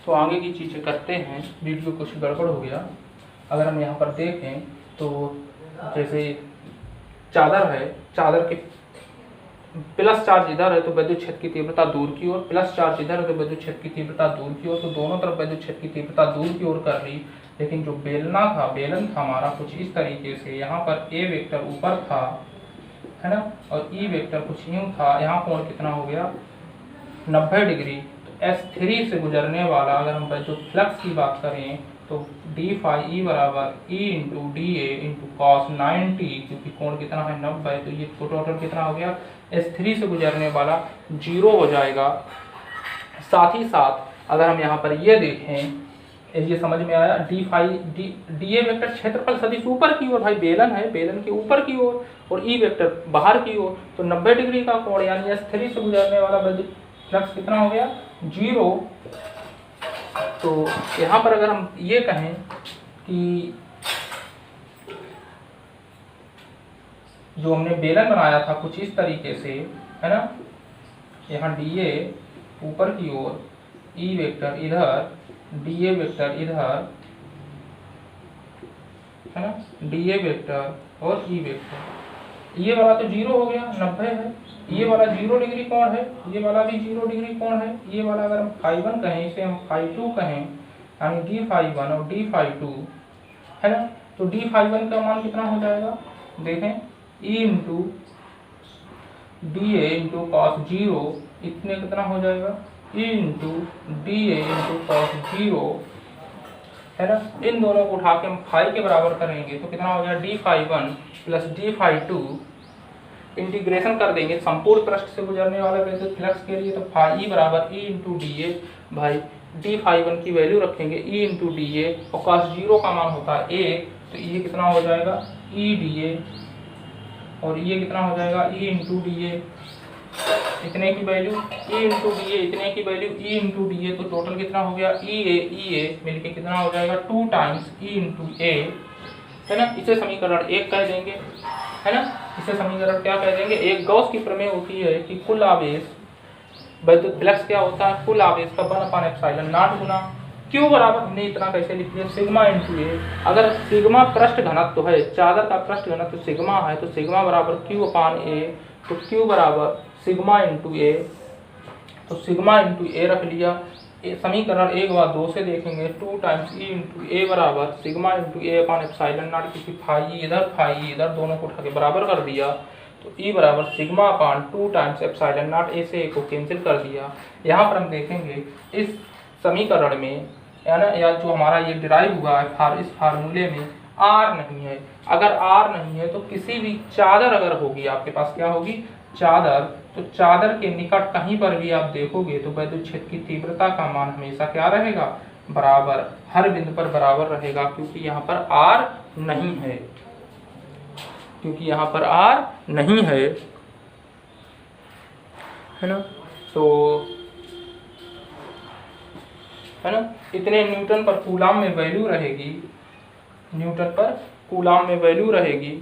तो आगे की चीज़ें करते हैं। वीडियो कुछ गड़बड़ हो गया। अगर हम यहाँ पर देखें तो जैसे चादर है, चादर के प्लस चार्ज इधर है तो विद्युत क्षेत्र की तीव्रता दूर की ओर, प्लस चार्ज इधर है तो विद्युत क्षेत्र की तीव्रता दूर की ओर, तो दोनों तरफ विद्युत क्षेत्र की तीव्रता दूर की ओर कर ली। लेकिन जो बेलन था हमारा कुछ इस तरीके से, यहाँ पर ए वेक्टर ऊपर था, है ना, और ई वेक्टर कुछ यूं था। यहाँ कोण कितना हो गया 90 डिग्री। तो S3 से गुजरने वाला अगर हम विद्युत फ्लक्स की बात करें तो डी फाई ई बराबर E into D A into cos 90, क्योंकि कोण कितना है 90, तो ये टोटल कितना हो गया S3 से गुजरने वाला 0 हो जाएगा। साथ ही साथ अगर हम यहाँ पर ये देखें, ये समझ में आया, डी ए वेक्टर क्षेत्रफल सदिश ऊपर की ओर, भाई बेलन है, बेलन के ऊपर की ओर, और ई वेक्टर बाहर की ओर, तो 90 डिग्री का कोण यानी S3 से गुजरने वाला विद्युत फ्लक्स कितना हो गया 0। तो यहाँ पर अगर हम ये कहें कि जो हमने बेलन बनाया था कुछ इस तरीके से, है ना, यहाँ डी ए ऊपर की ओर, ई वेक्टर इधर, डी ए वेक्टर इधर, है ना, डी ए वेक्टर और ई वेक्टर, ये वाला तो 0 हो गया 90 है, ये वाला 0 डिग्री कोण है, ये वाला भी 0 डिग्री कोण है, ये वाला अगर हम φ1 कहें, इसे हम φ2 कहें, यानी डी φ1 और डी φ2, है ना, तो डी φ1 का मान कितना हो जाएगा, देखें, E into D A into cos 0, इतने कितना हो जाएगा, E into D A into cos 0, है ना। इन दोनों को उठा के हम फाई के बराबर करेंगे तो कितना हो गया डी φ1 प्लस डी φ2, इंटीग्रेशन कर देंगे संपूर्ण पृष्ठ से गुजरने वाले विद्युत फ्लक्स के लिए, तो फाई बराबर ई इंटू डी ए, भाई डी φ1 की वैल्यू रखेंगे ई इंटू डी ए, और cos 0 का मान होता है 1, तो ये कितना हो जाएगा ई डी ए, और ये कितना हो जाएगा ई इंटू डी ए, इतने की value E into D A, इतने की value E into D A, तो टोटल कितना हो गया ई ए मिलके कितना हो जाएगा 2 टाइम्स ई इंटू ए, है ना। इसे समीकरण 1 कह देंगे, है ना, इसे समीकरण क्या कह देंगे, एक गॉस की प्रमेय होती है कि कुल आवेश विद्युत फ्लक्स क्या होता है, कुल आवेश का 1/ε0 गुना क्यू बराबर, हमने इतना कैसे लिख लिया सिग्मा इंटू ए। अगर सिग्मा पृष्ठ घनत्व है, चादर का पृष्ठ घनत्व सिग्मा है, तो सिग्मा बराबर क्यू अपान ए, तो क्यू बराबर सिग्मा इंटू ए, तो सिग्मा इंटू ए रख लिया। समीकरण 1 व 2 से देखेंगे 2 टाइम्स ई इंटू ए बराबर सिग्मा इंटू ए अपान ε0, क्योंकि फाई इधर दोनों को उठा के बराबर कर दिया, तो ई बराबर सिग्मा अपान 2 टाइम्स ε0, ए से ए को कैंसिल कर दिया। यहाँ पर हम देखेंगे इस समीकरण में, है ना, या जो हमारा ये डिराइव हुआ है इस फार्मूले में आर नहीं है। अगर आर नहीं है तो किसी भी चादर अगर होगी आपके पास, क्या होगी चादर, तो चादर के निकट कहीं पर भी आप देखोगे तो विद्युत क्षेत्र की तीव्रता का मान हमेशा क्या रहेगा बराबर, हर बिंदु पर बराबर रहेगा, क्योंकि यहाँ पर आर नहीं है, क्योंकि यहाँ पर आर नहीं है ना। तो है ना, इतने न्यूटन पर कूलाम में वैल्यू रहेगी, न्यूटन पर कूलाम में वैल्यू रहेगी।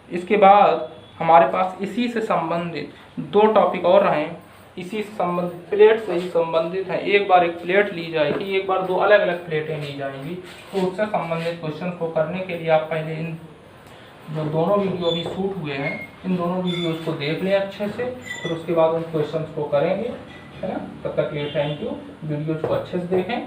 इसके बाद हमारे पास इसी से संबंधित 2 टॉपिक और रहे, इसी से संबंधित प्लेट से ही संबंधित है। एक बार एक प्लेट ली जाएगी, एक बार 2 अलग अलग प्लेटें ली जाएंगी, तो उससे संबंधित क्वेश्चन को करने के लिए आप पहले इन जो दोनों वीडियो अभी शूट हुए हैं, इन दोनों वीडियोज़ को देख लें अच्छे से, फिर उसके बाद उन क्वेश्चन को करेंगे, है ना। तब तक के लिए थैंक यू, वीडियोज़ को अच्छे से देखें।